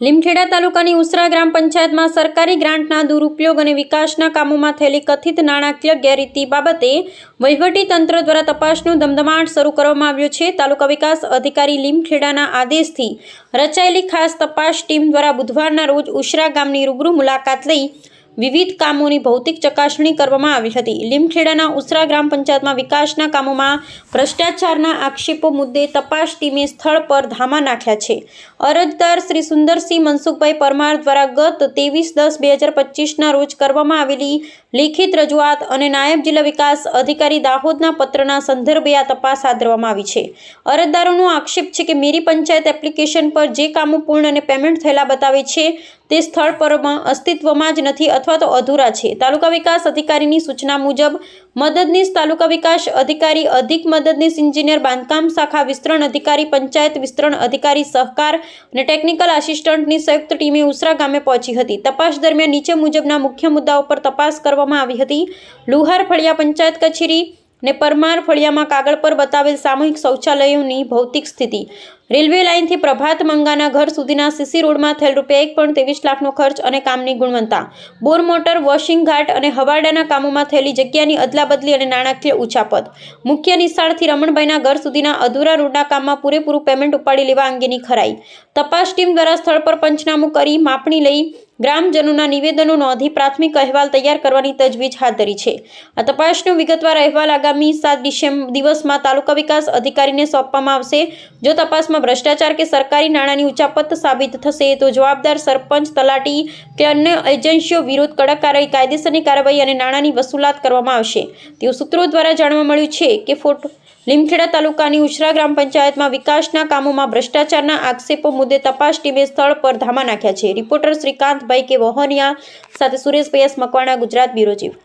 લીમખેડા તાલુકાની ઉસરા ગ્રામ પંચાયતમાં સરકારી ગ્રાન્ટના દુરુપયોગ અને વિકાસના કામોમાં થયેલી કથિત નાણાકીય ગેરરીતિ બાબતે વહીવટીતંત્ર દ્વારા તપાસનો ધમધમાટ શરૂ કરવામાં આવ્યો છે. તાલુકા વિકાસ અધિકારી લીમખેડાના આદેશથી રચાયેલી ખાસ તપાસ ટીમ દ્વારા બુધવારના રોજ ઉસરા ગામની રૂબરૂ મુલાકાત લઈ વિવિધ કામોની ભૌતિક ચકાસણી કરવામાં આવી હતી. લીમખેડાના ઉસરા ગ્રામ પંચાયતમાં વિકાસના કામોમાં ભ્રષ્ટાચારના આક્ષેપો મુદ્દે તપાસ ટીમે સ્થળ પર ધામા નાખ્યા છે. અરજદાર શ્રી સુંદરસિંહ મનસુખભાઈ પરમાર દ્વારા ગત 23/10/2025ના રોજ કરવામાં આવેલી લેખિત રજૂઆત અને નાયબ જિલ્લા વિકાસ અધિકારી દાહોદના પત્રના સંદર્ભે આ તપાસ હાથ ધરવામાં આવી છે. અરજદારોનો આક્ષેપ છે કે મેરી પંચાયત એપ્લિકેશન પર જે કામો પૂર્ણ અને પેમેન્ટ થયેલા બતાવે છે તે સ્થળ પર અસ્તિત્વમાં જ નથી અથવા તો અધૂરા છે. તાલુકા વિકાસ અધિકારીની સૂચના મુજબ મદદનીશ તાલુકા વિકાસ અધિકારી, અધિક મદદનીશ ઇજનેર, બાંધકામ શાખા વિસ્તરણ અધિકારી, પંચાયત વિસ્તરણ અધિકારી, સહકાર અને ટેકનિકલ આસિસ્ટન્ટની સંયુક્ત ટીમે ઉસરા ગામે પહોંચી હતી. તપાસ દરમિયાન નીચે મુજબના મુખ્ય મુદ્દાઓ પર તપાસ કરવામાં આવી હતી. લુહાર ફળિયા પંચાયત કચેરી ને પરમાર ફળિયામાં કાગળ પર બતાવેલ સામૂહિક શૌચાલયોની ભૌતિક સ્થિતિ, રેલવે લાઇનથી પ્રભાત મંગાના ઘર સુધીના સીસી રોડમાં થયેલ ₹1.23 લાખનો ખર્ચ અને કામની ગુણવત્તા, બોર મોટર, વોશિંગ ઘાટ અને હવાડાના કામોમાં થયેલી જગ્યાની અદલાબદલી અને નાણાકીય ઉચાપત, મુખ્ય નિશાળથી રમણભાઈના ઘર સુધીના અધૂરા રોડના કામમાં પૂરેપૂરું પેમેન્ટ ઉપાડી લેવા અંગેની ખરાઈ. તપાસ ટીમ દ્વારા સ્થળ પર પંચનામું કરી માપણી લઈ ગ્રામજનોના નિવેદનો નોંધી પ્રાથમિક અહેવાલ તૈયાર કરવાની તજવીજ હાથ ધરી છે. આ તપાસનો વિગતવાર અહેવાલ આગામી 7 દિવસમાં તાલુકા વિકાસ અધિકારીને સોંપવામાં આવશે. જો તપાસમાં ભ્રષ્ટાચાર કે સરકારી નાણાંની ઉચાપત સાબિત થશે તો જવાબદાર સરપંચ, તલાટી કે અન્ય એજન્સીઓ વિરુદ્ધ કડક કાયદેસરની કાર્યવાહી અને નાણાંની વસૂલાત કરવામાં આવશે તેવું સૂત્રો દ્વારા જાણવા મળ્યું છે. કે લીમખેડા તાલુકાની ઉસરા ગ્રામ પંચાયતમાં વિકાસના કામોમાં ભ્રષ્ટાચારના આક્ષેપો મુદ્દે તપાસ ટીમે સ્થળ પર ધામા નાખ્યા છે. રિપોર્ટર શ્રીકાંતભાઈ કે વહોનિયા સાથે Sureshbhai S Makwana, Gujarat bureau chief.